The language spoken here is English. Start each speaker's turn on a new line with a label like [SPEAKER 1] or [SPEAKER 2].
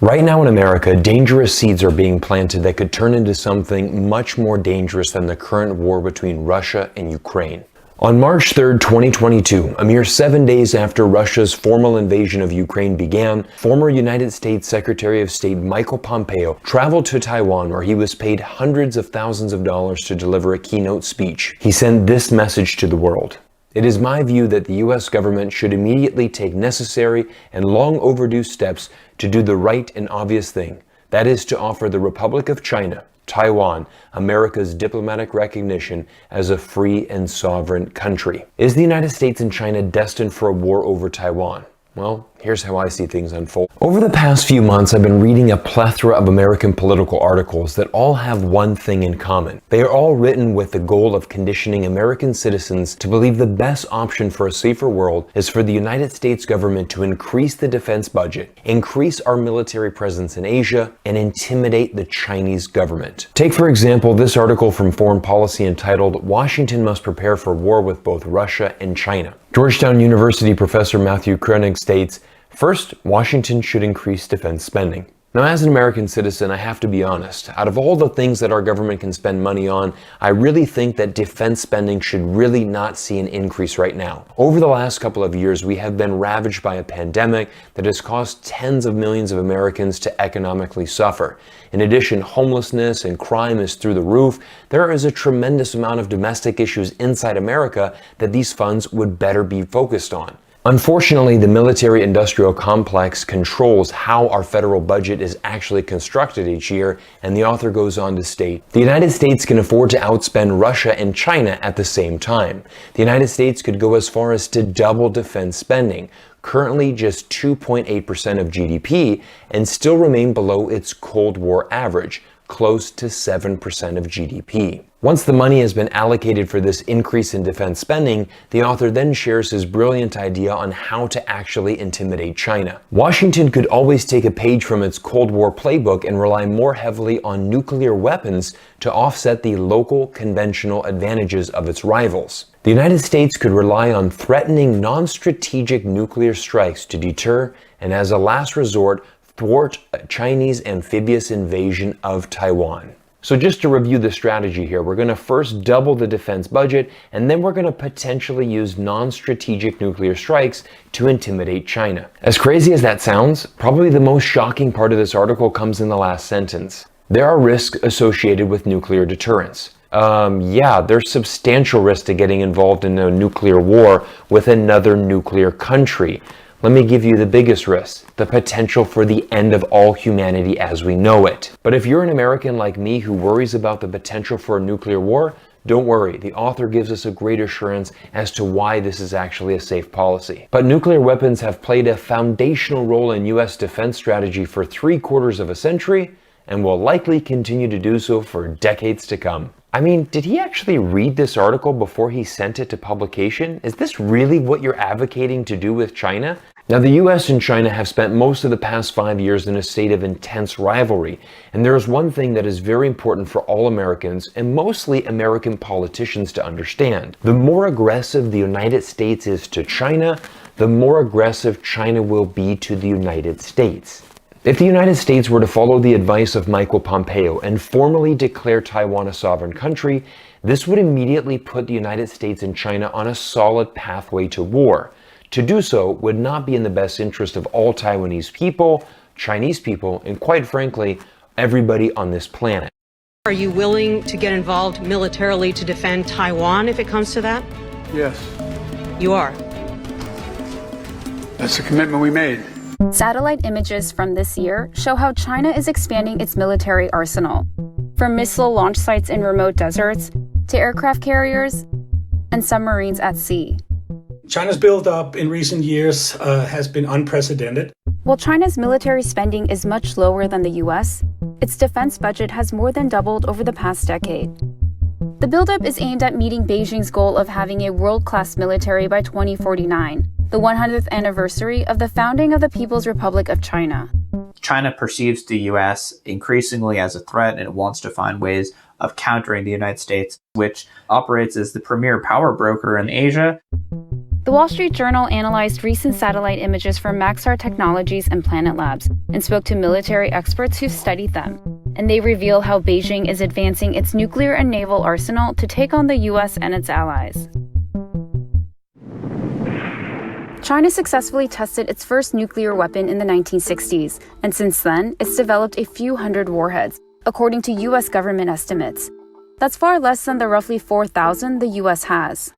[SPEAKER 1] Right now in America, dangerous seeds are being planted that could turn into something much more dangerous than the current war between Russia and Ukraine. On March 3rd, 2022, a mere 7 days after Russia's formal invasion of Ukraine began, former United States Secretary of State Michael Pompeo traveled to Taiwan, where he was paid hundreds of thousands of dollars to deliver a keynote speech. He sent this message to the world. It is my view that the U.S. government should immediately take necessary and long overdue steps to do the right and obvious thing. That is to offer the Republic of China, Taiwan, America's diplomatic recognition as a free and sovereign country. Is the United States and China destined for a war over Taiwan? Well, here's how I see things unfold. Over the past few months, I've been reading a plethora of American political articles that all have one thing in common. They are all written with the goal of conditioning American citizens to believe the best option for a safer world is for the United States government to increase the defense budget, increase our military presence in Asia, and intimidate the Chinese government. Take, for example, this article from Foreign Policy entitled, "Washington Must Prepare for War with Both Russia and China." Georgetown University professor Matthew Koenig states, "First, Washington should increase defense spending." Now, as an American citizen, I have to be honest. Out of all the things that our government can spend money on, I really think that defense spending should really not see an increase right now. Over the last couple of years, we have been ravaged by a pandemic that has caused tens of millions of Americans to economically suffer. In addition, homelessness and crime is through the roof. There is a tremendous amount of domestic issues inside America that these funds would better be focused on. Unfortunately, the military-industrial complex controls how our federal budget is actually constructed each year, and the author goes on to state, the United States can afford to outspend Russia and China at the same time. The United States could go as far as to double defense spending, currently just 2.8% of GDP, and still remain below its Cold War average, close to 7% of GDP. Once the money has been allocated for this increase in defense spending, the author then shares his brilliant idea on how to actually intimidate China. Washington could always take a page from its Cold War playbook and rely more heavily on nuclear weapons to offset the local conventional advantages of its rivals. The United States could rely on threatening non-strategic nuclear strikes to deter, and as a last resort, thwart a Chinese amphibious invasion of Taiwan. So just to review the strategy here, we're going to first double the defense budget, and then we're going to potentially use non-strategic nuclear strikes to intimidate China. As crazy as that sounds, probably the most shocking part of this article comes in the last sentence. There are risks associated with nuclear deterrence. Yeah, there's substantial risk to getting involved in a nuclear war with another nuclear country. Let me give you the biggest risk, the potential for the end of all humanity as we know it. But if you're an American like me who worries about the potential for a nuclear war, don't worry, the author gives us a great assurance as to why this is actually a safe policy. But nuclear weapons have played a foundational role in U.S. defense strategy for 3/4 of a century and will likely continue to do so for decades to come. I mean, did he actually read this article before he sent it to publication? Is this really what you're advocating to do with China? Now, the US and China have spent most of the past 5 years in a state of intense rivalry, and there is one thing that is very important for all Americans, and mostly American politicians, to understand. The more aggressive the United States is to China, the more aggressive China will be to the United States. If the United States were to follow the advice of Michael Pompeo and formally declare Taiwan a sovereign country, this would immediately put the United States and China on a solid pathway to war. To do so would not be in the best interest of all Taiwanese people, Chinese people, and quite frankly, everybody on this planet.
[SPEAKER 2] Are you willing to get involved militarily to defend Taiwan if it comes to that?
[SPEAKER 3] Yes.
[SPEAKER 2] You are?
[SPEAKER 3] That's the commitment we made.
[SPEAKER 4] Satellite images from this year show how China is expanding its military arsenal, from missile launch sites in remote deserts to aircraft carriers and submarines at sea.
[SPEAKER 5] China's build-up in recent years has been unprecedented.
[SPEAKER 4] While China's military spending is much lower than the US, its defense budget has more than doubled over the past decade. The buildup is aimed at meeting Beijing's goal of having a world-class military by 2049, the 100th anniversary of the founding of the People's Republic of China.
[SPEAKER 6] China perceives the US increasingly as a threat, and it wants to find ways of countering the United States, which operates as the premier power broker in Asia.
[SPEAKER 4] The Wall Street Journal analyzed recent satellite images from Maxar Technologies and Planet Labs and spoke to military experts who've studied them. And they reveal how Beijing is advancing its nuclear and naval arsenal to take on the US and its allies. China successfully tested its first nuclear weapon in the 1960s, and since then, it's developed a few hundred warheads, according to US government estimates. That's far less than the roughly 4,000 the US has.